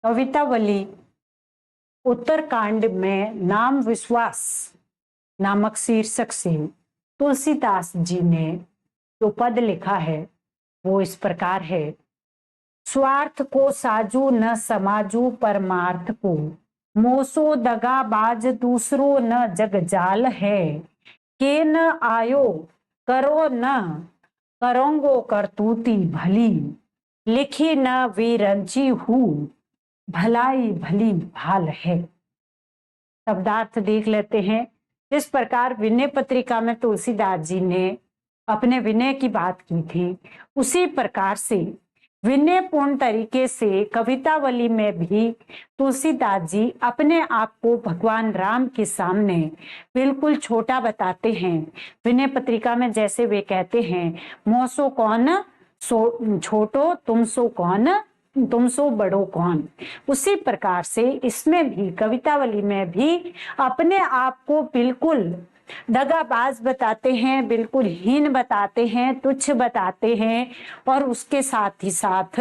कवितावली उत्तरकांड में नाम विश्वास नामक शीर्षक से तुलसीदास जी ने जो पद लिखा है वो इस प्रकार है। स्वार्थ को साजू न समाजू परमार्थ को, मोसो दगाबाज दूसरो न जगजाल है। के न आयो करो न करोंगो करतूती भली, लिखी न वीरंची हूँ भलाई भली भाल है। शब्दार्थ देख लेते हैं। जिस प्रकार विनय पत्रिका में तुलसीदास जी ने अपने विनय की बात की थी, उसी प्रकार से विनय पूर्ण तरीके से कवितावली में भी तुलसीदास जी अपने आप को भगवान राम के सामने बिल्कुल छोटा बताते हैं। विनय पत्रिका में जैसे वे कहते हैं, मोसो कौन सो छोटो, तुम सो कौन, तुम सो बड़ो कौन। उसी प्रकार से इसमें भी कवितावली में भी अपने आप को बिल्कुल दगाबाज बताते हैं, बिल्कुल हीन बताते हैं, तुच्छ बताते हैं और उसके साथ ही साथ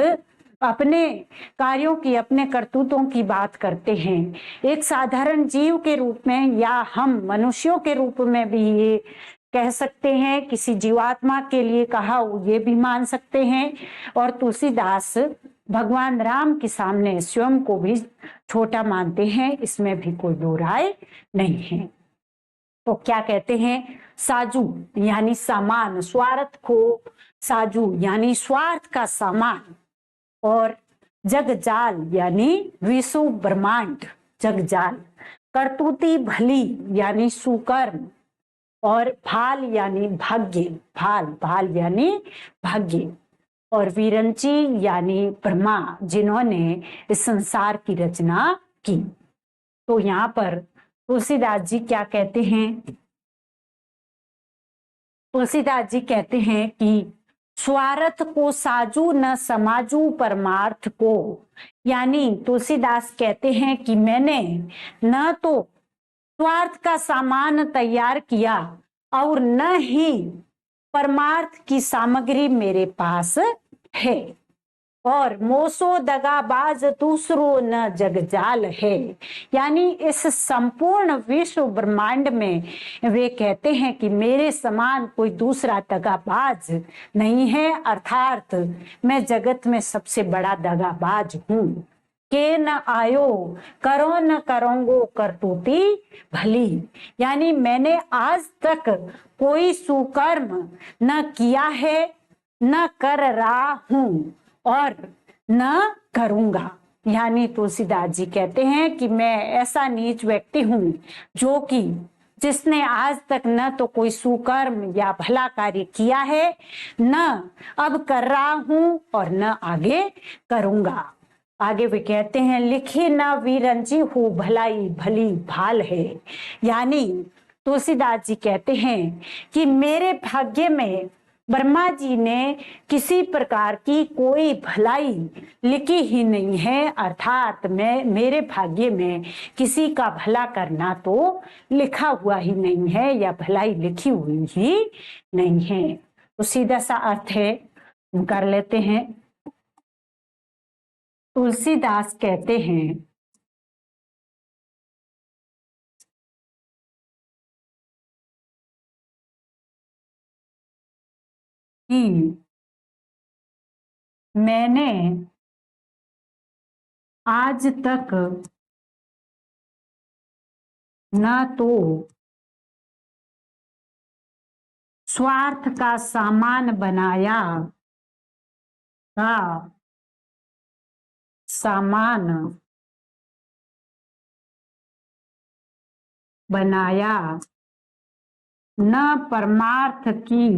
अपने कार्यों की, अपने करतूतों की बात करते हैं। एक साधारण जीव के रूप में या हम मनुष्यों के रूप में भी ये कह सकते हैं, किसी जीवात्मा के लिए कहा ये भी मान सकते हैं। और तुलसीदास भगवान राम के सामने स्वयं को भी छोटा मानते हैं, इसमें भी कोई दो राय नहीं है। तो क्या कहते हैं, साजू यानी सामान, स्वार्थ को साजू यानी स्वार्थ का सामान, और जगजाल यानी विश्व ब्रह्मांड जगजाल, करतूती भली यानी सुकर्म, और भाल यानी भाग्य, भाल भाल यानी भाग्य, और वीरंची यानी ब्रह्मा जिन्होंने इस संसार की रचना की। तो यहाँ पर तुलसीदास जी क्या कहते हैं, तुलसीदास जी कहते हैं कि स्वार्थ को साजू न समाजू परमार्थ को, यानी तुलसीदास कहते हैं कि मैंने न तो स्वार्थ का सामान तैयार किया और न ही परमार्थ की सामग्री मेरे पास है, और मोसो दगाबाज दूसरो न जगजाल है। यानी इस संपूर्ण विश्व ब्रह्मांड में वे कहते हैं कि मेरे समान कोई दूसरा दगाबाज नहीं है, अर्थात मैं जगत में सबसे बड़ा दगाबाज हूँ। के न आयो करो न करोंगो करतूती भली, यानी मैंने आज तक कोई सुकर्म न किया है, न कर रहा हूं और न करूंगा। यानी तुलसीदास जी कहते हैं कि मैं ऐसा नीच व्यक्ति हूं जो कि जिसने आज तक न तो कोई सुकर्म या भला कार्य किया है, न अब कर रहा हूं और न आगे करूंगा। आगे वे कहते हैं, लिखी न वीरंजी हूँ भलाई भली भाल है। यानी तुलसीदास जी कहते हैं कि मेरे भाग्य में ब्रह्मा जी ने किसी प्रकार की कोई भलाई लिखी ही नहीं है, अर्थात मैं मेरे भाग्य में किसी का भला करना तो लिखा हुआ ही नहीं है या भलाई लिखी हुई ही नहीं है। तो सीधा सा अर्थ है, कर लेते हैं। तुलसीदास कहते हैं कि मैंने आज तक न तो स्वार्थ का सामान बनाया का सामान बनाया, न परमार्थ की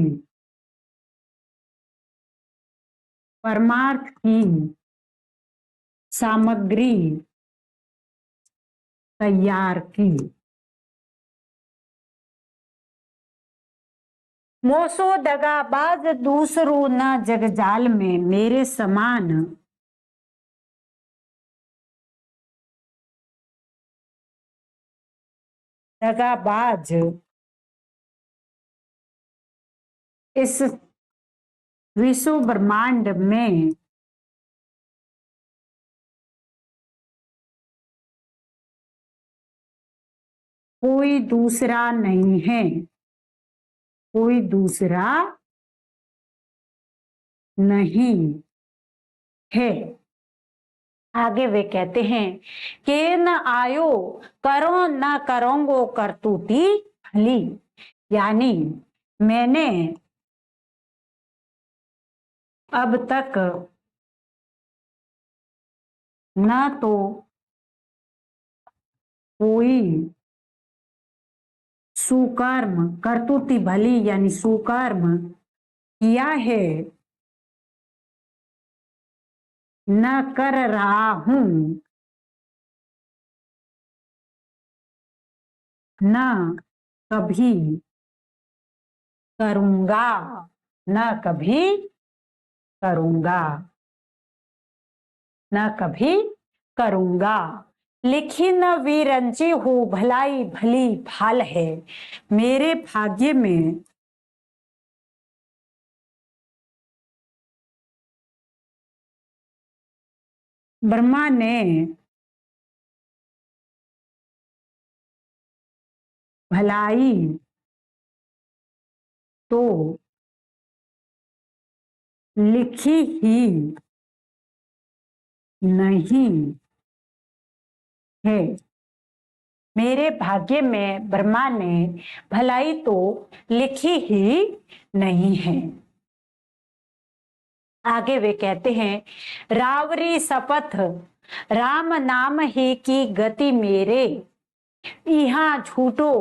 सामग्री तैयार की। मोसो दगाबाज दूसरो न जगजाल में, मेरे समान दगाबाज इस विश्व ब्रह्मांड में कोई दूसरा नहीं है, कोई दूसरा नहीं है। आगे वे कहते हैं के न आयो करो न करोंगो करतूती भली, यानी मैंने अब तक न तो कोई सुकर्म, करतूती भली यानी सुकर्म किया है, न कर रहा हूं, न कभी करूंगा, न कभी करूंगा, न कभी करूंगा। लिखी न विरंची हो भलाई भली भाल है, मेरे भाग्य में ब्रह्मा ने भलाई तो लिखी ही नहीं है, मेरे भाग्य में ब्रह्मा ने भलाई तो लिखी ही नहीं है। आगे वे कहते हैं रावरी शपथ राम नाम ही की गति मेरे, यहाँ झूठो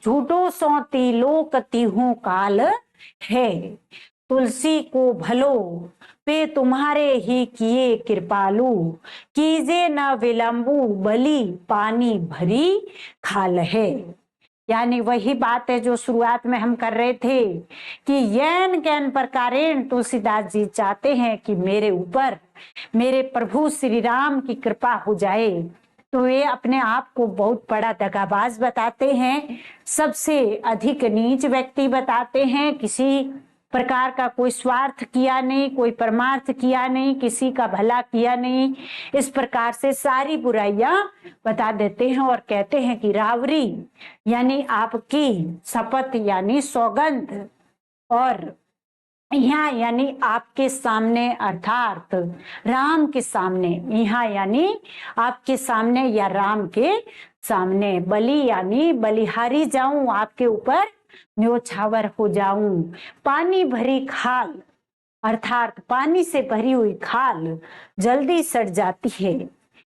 झूठो सो तिलोक तिहु काल है, तुलसी को भलो पे तुम्हारे ही किए कृपालु, कीजे न विलंबु बलि पानी भरी खाल है। यानी वही बात है जो शुरुआत में हम कर रहे थे कि यैन कैन प्रकारेण तुलसीदास जी चाहते हैं कि मेरे ऊपर मेरे प्रभु श्री राम की कृपा हो जाए। तो वे अपने आप को बहुत बड़ा दगाबाज बताते हैं, सबसे अधिक नीच व्यक्ति बताते हैं, किसी प्रकार का कोई स्वार्थ किया नहीं, कोई परमार्थ किया नहीं, किसी का भला किया नहीं, इस प्रकार से सारी बुराइयां बता देते हैं और कहते हैं कि रावरी यानी आपकी शपथ यानी सौगंध, और यहाँ यानी आपके सामने अर्थात राम के सामने, यहाँ यानी आपके सामने या राम के सामने, बलि यानी बलिहारी जाऊं, आपके ऊपर न्योछावर हो जाऊं, पानी भरी खाल अर्थात पानी से भरी हुई खाल जल्दी सड़ जाती है।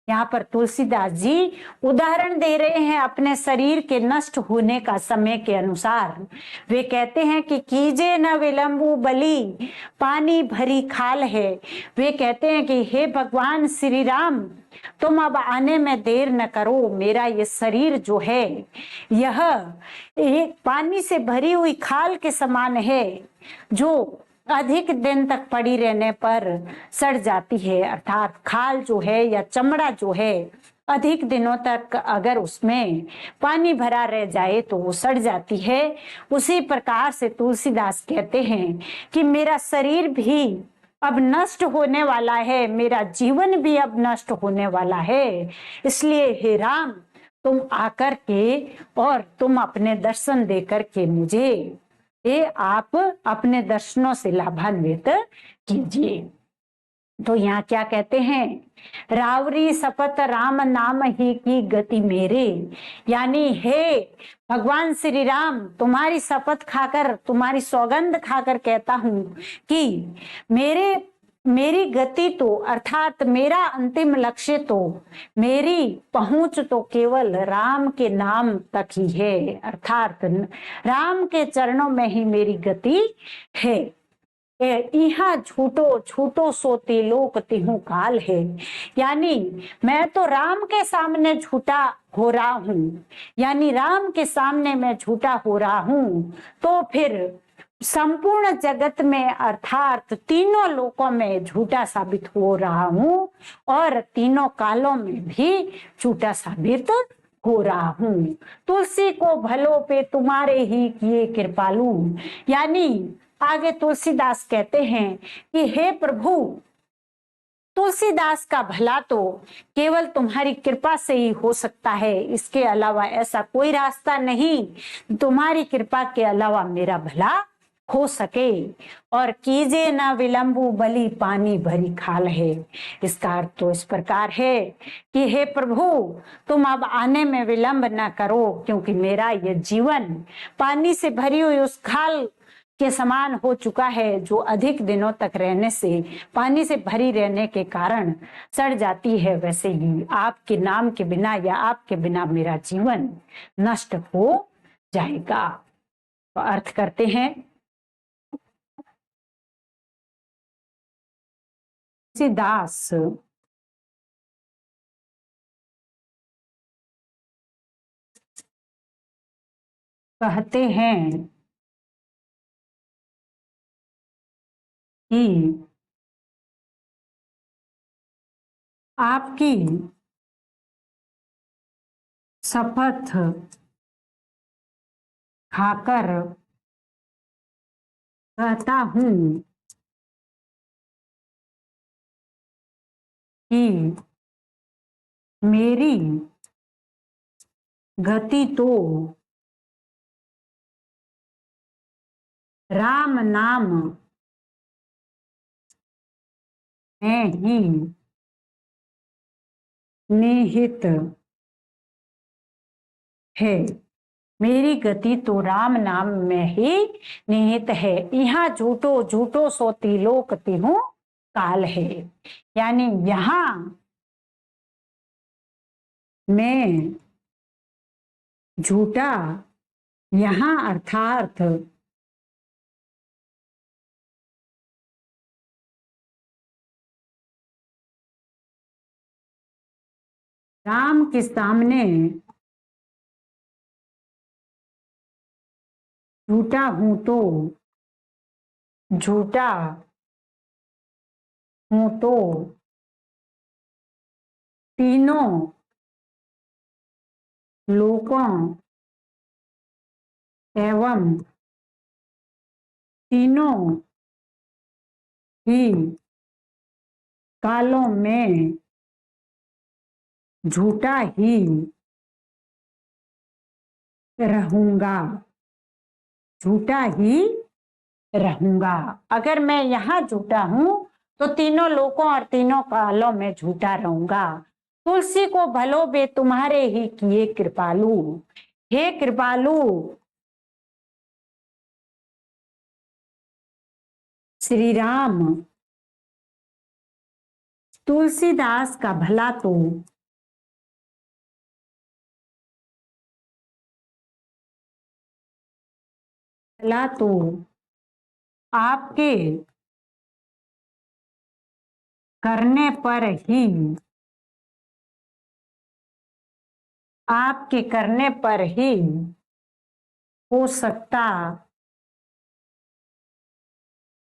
यहाँ पर तुलसीदास जी उदाहरण दे रहे हैं अपने शरीर के नष्ट होने का समय के अनुसार। वे कहते हैं कि कीजे न विलंबु बलि पानी भरी खाल है। वे कहते हैं कि हे भगवान श्री राम, तुम अब आने में देर न करो, मेरा ये शरीर जो है यह एक पानी से भरी हुई खाल के समान है, जो अधिक दिन तक पड़ी रहने पर सड़ जाती है। अर्थात खाल जो है या चमड़ा जो है अधिक दिनों तक अगर उसमें पानी भरा रह जाए तो वो सड़ जाती है। उसी प्रकार से तुलसीदास कहते हैं कि मेरा शरीर भी अब नष्ट होने वाला है, मेरा जीवन भी अब नष्ट होने वाला है, इसलिए हे राम तुम आकर के और तुम अपने दर्शन दे करके मुझे ये आप अपने दर्शनों से लाभान्वित कीजिए। तो यहाँ क्या कहते हैं, रावरी शपथ राम नाम ही की गति मेरे, यानी हे भगवान श्री राम, तुम्हारी शपथ खाकर तुम्हारी सौगंध खाकर कहता हूं कि मेरी गति तो अर्थात मेरा अंतिम लक्ष्य तो मेरी पहुंच तो केवल राम के नाम तक ही है, अर्थात राम के चरणों में ही मेरी गति है। यहाँ झूठो झूठो सोती लोक तिहु काल है, यानी मैं तो राम के सामने झूठा हो रहा हूँ, यानी राम के सामने मैं झूठा हो रहा हूँ, तो फिर संपूर्ण जगत में अर्थात तीनों लोकों में झूठा साबित हो रहा हूँ और तीनों कालों में भी झूठा साबित हो रहा हूँ। तुलसी को भलो पे तुम्हारे ही किए कृपालु, यानी आगे तुलसीदास कहते हैं कि हे प्रभु तुलसीदास का भला तो केवल तुम्हारी कृपा से ही हो सकता है, इसके अलावा ऐसा कोई रास्ता नहीं। तुम्हारी कृपा के अलावा मेरा भला हो सके। और कीजे ना विलंबु बलि पानी भरी खाल है। इसका अर्थ तो इस प्रकार है कि हे प्रभु, तुम अब आने में विलंब ना करो, क्योंकि मेरा यह जीवन पानी से भरी हुई उस खाल के समान हो चुका है, जो अधिक दिनों तक रहने से, पानी से भरी रहने के कारण सड़ जाती है। वैसे ही आपके नाम के बिना या आपके बिना मेरा जीवन नष्ट हो जाएगा। तो अर्थ करते हैं, तुलसीदास कहते हैं कि आपकी शपथ खाकर कहता हूं कि मेरी गति तो राम नाम में ही निहित है। मेरी गति तो राम नाम में ही निहित है। यहाँ झूठो झूठो सोती लोक तिहु काल है। यानी यहाँ मैं झूठा, यहाँ अर्थात राम के सामने झूठा हूं तो झूठा हूं तो तीनों लोकों एवं तीनों ही कालों में झूठा ही रहूंगा। झूठा ही रहूंगा। अगर मैं यहाँ झूठा हूं तो तीनों लोकों और तीनों कालों में झूठा रहूंगा। तुलसी को भलो बे तुम्हारे ही किए कृपालु। हे कृपालु श्री राम, तुलसीदास का भला तो आपके करने पर ही, आपके करने पर ही हो सकता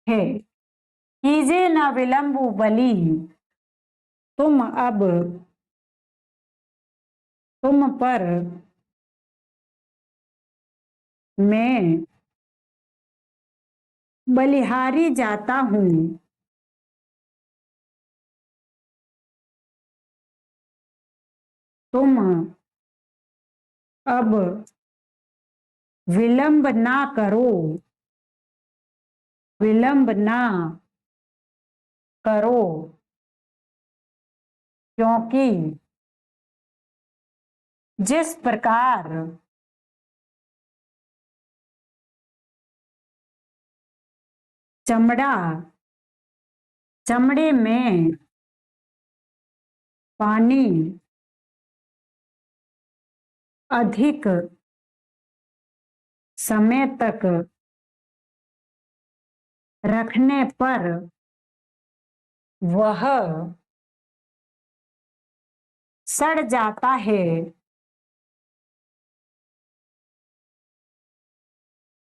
है। कीजे न विलंबु बलि, तुम अब तुम पर मैं बलिहारी जाता हूं। तुम अब विलंब ना करो, विलंब ना करो, क्योंकि जिस प्रकार चमड़ा चमड़े में पानी अधिक समय तक रखने पर वह सड़ जाता है,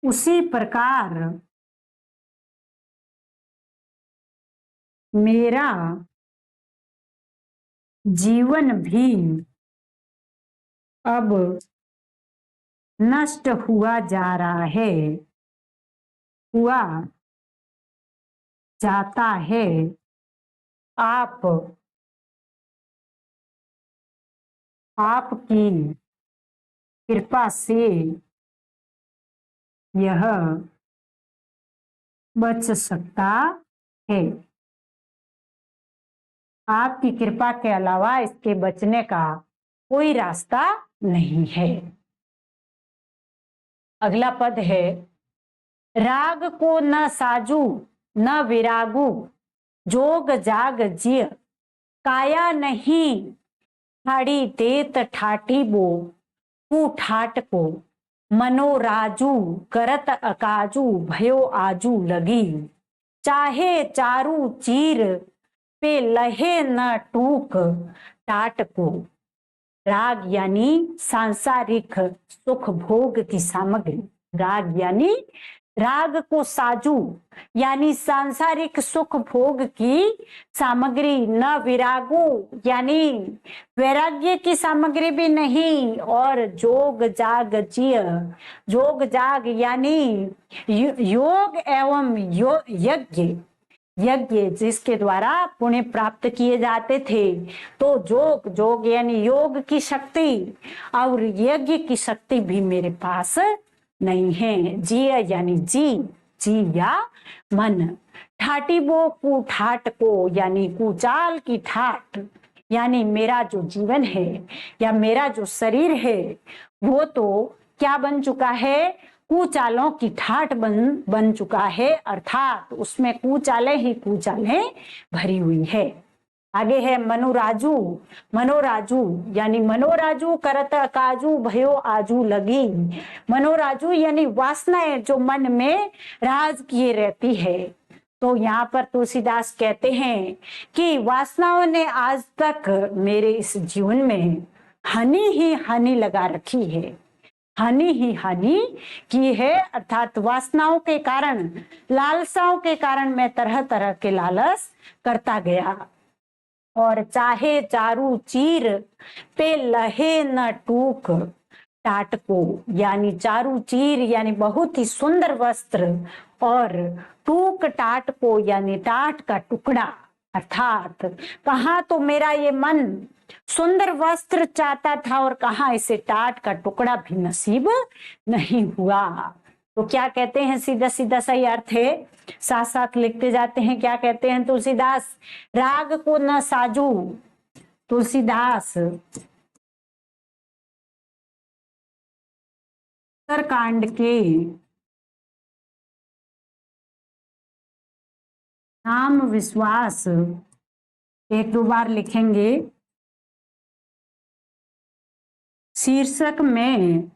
उसी प्रकार मेरा जीवन भी अब नष्ट हुआ जा रहा है, हुआ जाता है। आप आपकी कृपा से यह बच सकता है। आपकी कृपा के अलावा इसके बचने का कोई रास्ता नहीं है। अगला पद है, राग को न साजू न विरागू, जोग जाग जिय काया नहीं, ठाड़ी तेत ठाठी बो कू ठाट को, मनोराजू करत अकाजू भयो आजू लगी, चाहे चारू चीर पे लहे न टूक टाट को। राग यानी सांसारिक सुख भोग की सामग्री। राग यानी राग को साजू यानी सांसारिक सुख भोग की सामग्री, न विरागो यानी वैराग्य की सामग्री भी नहीं, और जोग जाग जिय, जोग जाग यानी योग एवं यज्ञ, यज्ञ जिसके द्वारा पुण्य प्राप्त किए जाते थे। तो जोग, जोग यानी योग की शक्ति और यज्ञ की शक्ति भी मेरे पास नहीं है। जिय यानी जी, जी या मन। ठाटी बो कु ठाट को यानी कुचाल की ठाट, यानी मेरा जो जीवन है या मेरा जो शरीर है वो तो क्या बन चुका है, कुचालों की ठाट बन चुका है, अर्थात उसमें कुचाले ही कुचाले भरी हुई है। आगे है मनोराजू, मनोराजू यानी मनोराजू करत काजू भयो आजू लगी। मनोराजू यानी वासनाएं जो मन में राज किए रहती है। तो यहाँ पर तुलसीदास कहते हैं कि वासनाओं ने आज तक मेरे इस जीवन में हानि ही हानि लगा रखी है, हानि ही हानि की है, अर्थात वासनाओं के कारण, लालसाओं के कारण मैं तरह तरह के लालच करता गया। और चाहे चारू चीर पे लहे न टूक टाट को, यानी चारू चीर यानी बहुत ही सुंदर वस्त्र, और टूक टाट को यानी टाट का टुकड़ा, अर्थात कहाँ तो मेरा ये मन सुंदर वस्त्र चाहता था और कहाँ इसे टाट का टुकड़ा भी नसीब नहीं हुआ। तो क्या कहते हैं, सीधा सीधा सही अर्थ है, साथ साथ लिखते जाते हैं। क्या कहते हैं तुलसीदास, राग को न साजू, तुलसीदास उत्तरकांड के नाम विश्वास एक दो बार लिखेंगे। शीर्षक में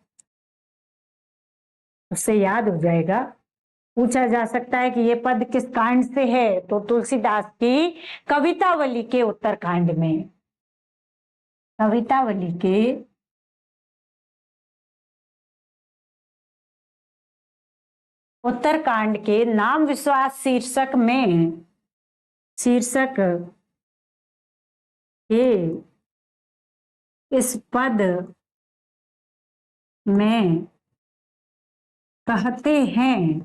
उससे याद हो जाएगा। पूछा जा सकता है कि ये पद किस कांड से है, तो तुलसीदास की कवितावली के उत्तरकांड में, कवितावली के उत्तरकांड के नाम विश्वास शीर्षक में, शीर्षक के इस पद में कहते हैं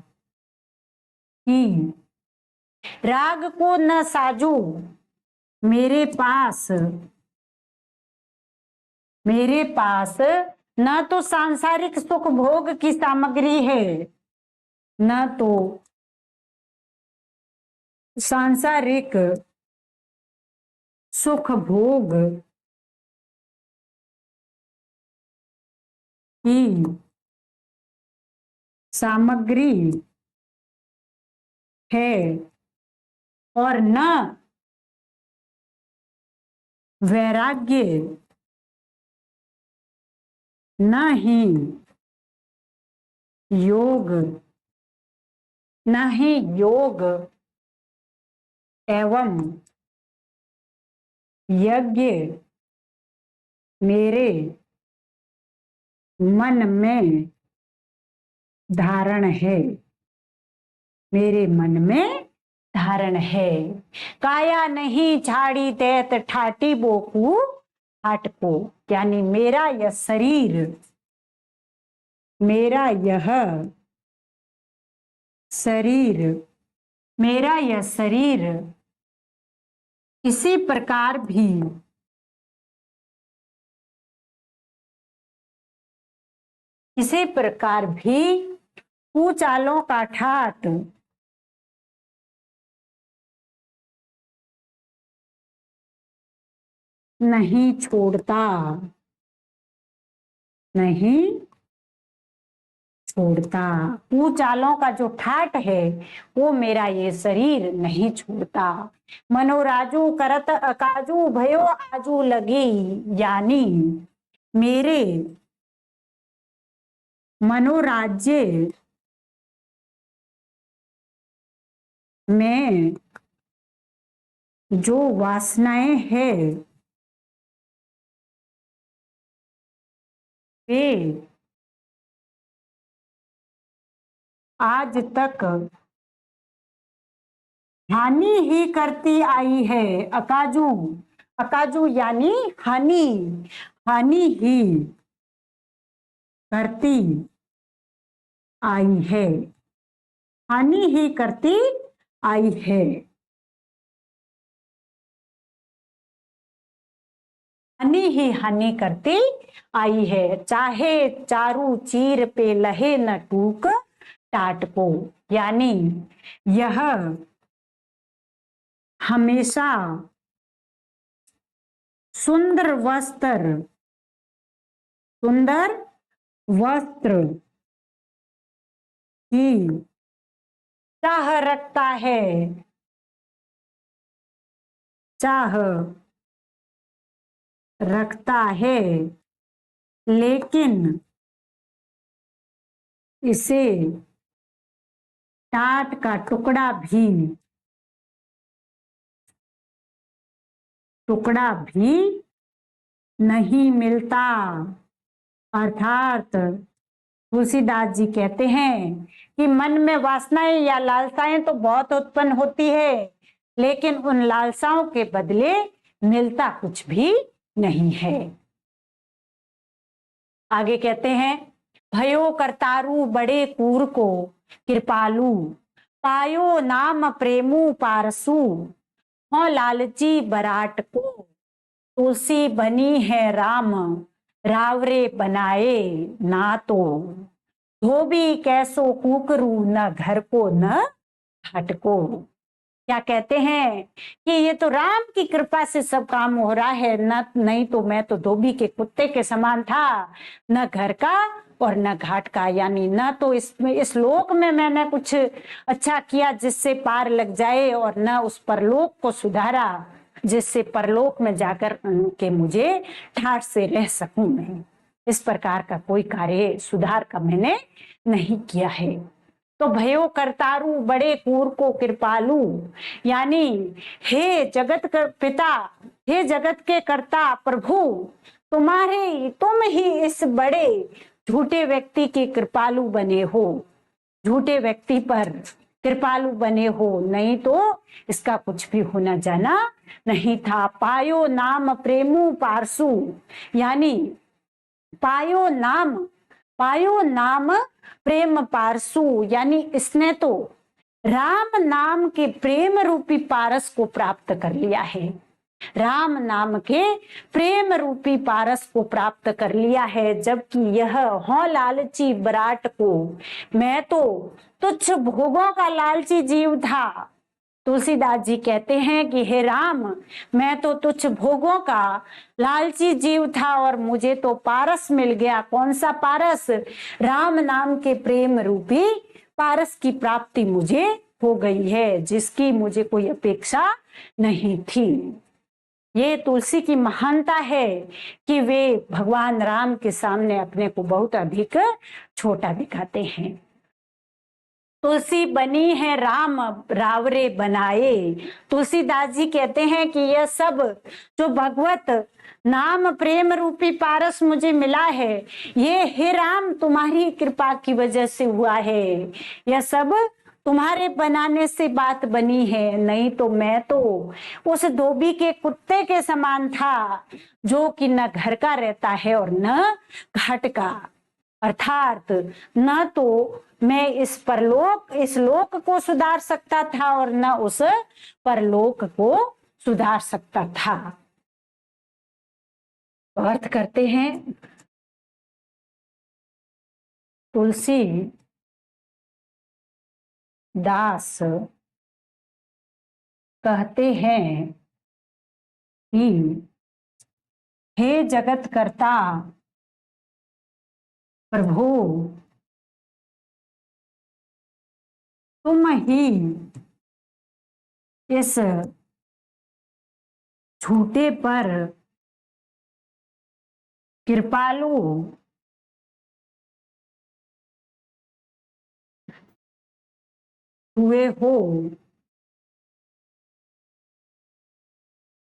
कि राग को न साजू, मेरे पास न तो सांसारिक सुख भोग की सामग्री है, न तो सांसारिक सुख भोग की सामग्री है, और न वैराग्य, न ही योग, न ही योग एवं यज्ञ मेरे मन में धारण है, मेरे मन में धारण है। काया नहीं झाड़ी तैत ठाटी बोकू हाट को, यानी मेरा यह शरीर, मेरा यह शरीर, मेरा यह शरीर इसी प्रकार भी कुचालों का ठाट नहीं छोड़ता, नहीं छोड़ता। कुचालों का जो ठाट है वो मेरा ये शरीर नहीं छोड़ता। मनोराजू करत अकाजू भयो आजू लगी, यानी मेरे मनोराज्य में जो वासनाएं हैं वे आज तक हानि ही करती आई है। अकाजू, अकाजू यानी हानि, हानि ही करती आई है, हानि ही करती आई है। हानि ही हानि करती आई है। चाहे चारू चीर पे लहे न टूक टाट को, यानी यह हमेशा सुंदर वस्त्र, सुंदर वस्त्र की चाह रखता है, चाह रखता है, लेकिन इसे टाट का टुकड़ा भी नहीं मिलता। अर्थात तुलसीदास जी कहते हैं कि मन में वासनाएं या लालसाएं तो बहुत उत्पन्न होती है, लेकिन उन लालसाओं के बदले मिलता कुछ भी नहीं है। आगे कहते हैं, भयो करतारू बड़े कूर को कृपालु, पायो नाम प्रेमु पारसु, हो लालची बराट को, तुलसी बनी है राम रावरे बनाए ना तो, धोबी कैसो कुकरू न घर को न घाट को। क्या कहते हैं कि ये तो राम की कृपा से सब काम हो रहा है, न नहीं तो मैं तो धोबी के कुत्ते के समान था, न घर का और न घाट का। यानी न तो इस लोक में मैंने कुछ अच्छा किया जिससे पार लग जाए, और न उस परलोक को सुधारा जिससे परलोक में जाकर के मुझे ठाठ से रह सकूं मैं। इस प्रकार का कोई कार्य सुधार का मैंने नहीं किया है। तो भयो करतारू बड़े कूर को कृपालु, यानी हे जगत का पिता, हे जगत के कर्ता प्रभु, तुम ही इस बड़े झूठे व्यक्ति की कृपालु बने हो, झूठे व्यक्ति पर कृपालु बने हो, नहीं तो इसका कुछ भी होना जाना नहीं था। पायो नाम प्रेमु पारसु, यानी पायो नाम प्रेम पारसु, यानी इसने तो राम नाम के प्रेम रूपी पारस को प्राप्त कर लिया है, राम नाम के प्रेम रूपी पारस को प्राप्त कर लिया है। जबकि यह हो लालची बराट को, मैं तो तुच्छ भोगों का लालची जीव था। तुलसीदास जी कहते हैं कि हे राम, मैं तो तुच्छ भोगों का लालची जीव था और मुझे तो पारस मिल गया। कौन सा पारस? राम नाम के प्रेम रूपी पारस की प्राप्ति मुझे हो गई है, जिसकी मुझे कोई अपेक्षा नहीं थी। ये तुलसी की महानता है कि वे भगवान राम के सामने अपने को बहुत अधिक छोटा दिखाते हैं। तुलसी बनी है राम रावरे बनाए। तुलसीदास जी कहते हैं कि यह सब जो भगवत नाम प्रेम रूपी पारस मुझे मिला है, ये हे राम तुम्हारी कृपा की वजह से हुआ है। यह सब तुम्हारे बनाने से बात बनी है, नहीं तो मैं तो उस धोबी के कुत्ते के समान था, जो कि न घर का रहता है और न घाट का। अर्थात न तो मैं इस लोक को सुधार सकता था और न उस परलोक को सुधार सकता था। तो अर्थ करते हैं, तुलसी दास कहते हैं कि हे जगत कर्ता प्रभु, तुम ही इस झूठे पर कृपालु हुए हो।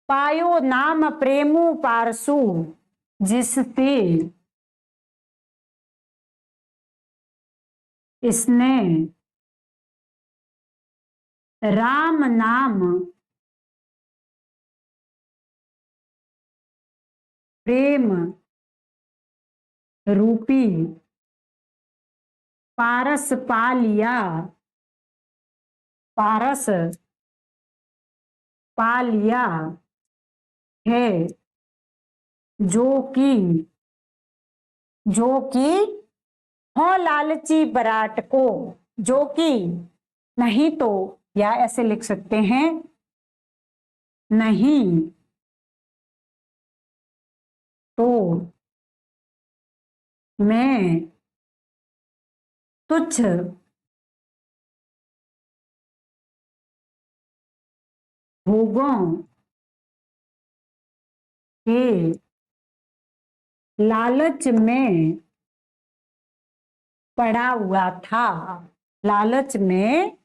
पायो नाम प्रेमु पारसु, जिससे इसने राम नाम प्रेम रूपी पारस पा लिया, पारस पा लिया है, जो कि हो लालची बराट को, जो कि नहीं तो, या ऐसे लिख सकते हैं, नहीं तो मैं तुच्छ भोगों के लालच में पड़ा हुआ था, लालच में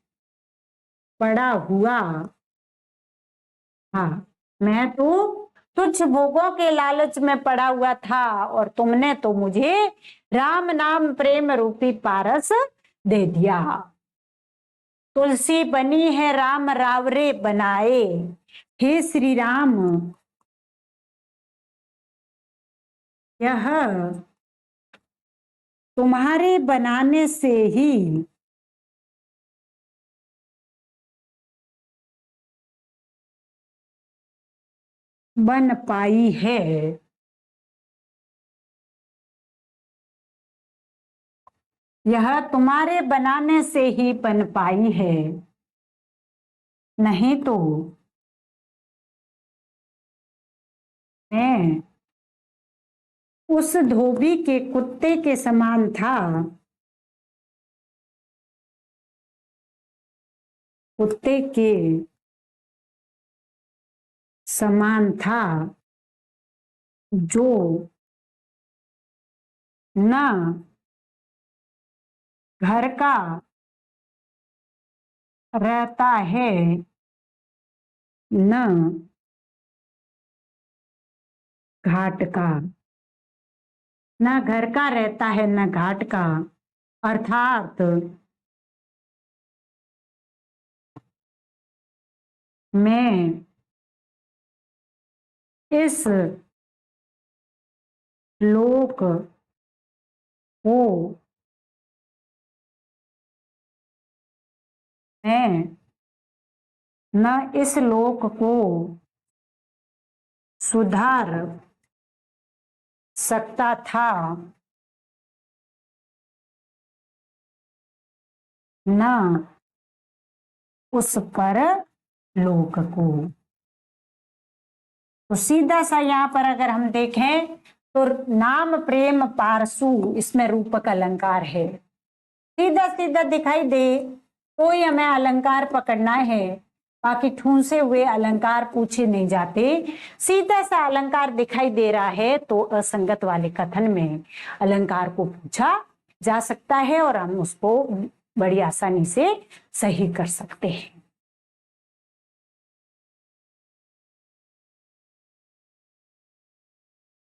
पड़ा हुआ। हाँ, मैं तो तुच्छ भोगों के लालच में पड़ा हुआ था और तुमने तो मुझे राम नाम प्रेम रूपी पारस दे दिया। तुलसी बनी है राम रावरे बनाए, हे श्री राम, यह तुम्हारे बनाने से ही बन पाई है। यह तुम्हारे बनाने से ही बन पाई है, नहीं तो मैं उस धोबी के कुत्ते के समान था, कुत्ते के समान था, जो न घर का रहता है न घाट का, न घर का रहता है न घाट का, अर्थात मैं इस लोक को, मैं न इस लोक को सुधार सकता था, न उस पर लोक को। तो सीधा सा यहाँ पर अगर हम देखें तो नाम प्रेम पारसु, इसमें रूपक अलंकार है, सीधा सीधा दिखाई दे तो ही हमें अलंकार पकड़ना है, बाकी ठूंसे हुए अलंकार पूछे नहीं जाते। सीधा सा अलंकार दिखाई दे रहा है तो असंगत वाले कथन में अलंकार को पूछा जा सकता है और हम उसको बड़ी आसानी से सही कर सकते हैं।